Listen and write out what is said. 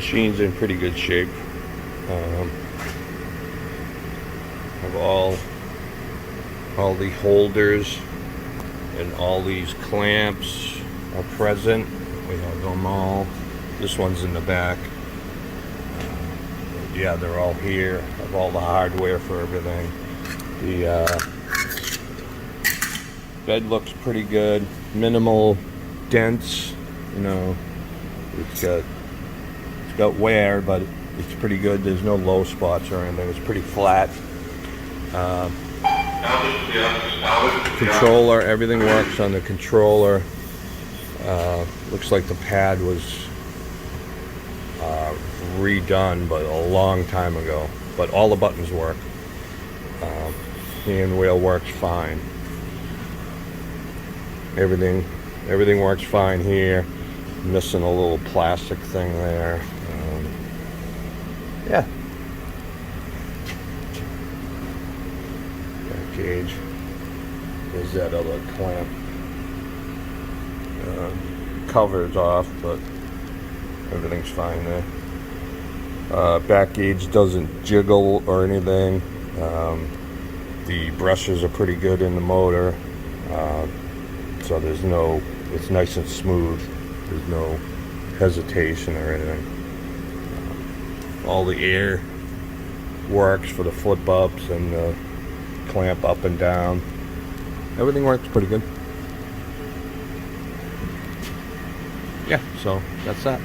Machine's in pretty good shape. Have all the holders and all these clamps are present. We have them all. This one's in the back. Yeah, they're all here. Have all the hardware for everything. The bed looks pretty good. Minimal dents. You know, it's got wear, but it's pretty good. There's no low spots or anything. It's pretty flat. Controller, everything works on the controller. Looks like the pad was redone, but a long time ago. But all the buttons work. Hand wheel works fine. Everything works fine here. Missing a little plastic thing there. Yeah. Back gauge. There's that other clamp. Cover's off, but everything's fine there. Back gauge doesn't jiggle or anything. The brushes are pretty good in the motor, so it's nice and smooth. There's no hesitation or anything. All the air works for the flip ups and the clamp up and down. Everything works pretty good. Yeah, so that's that.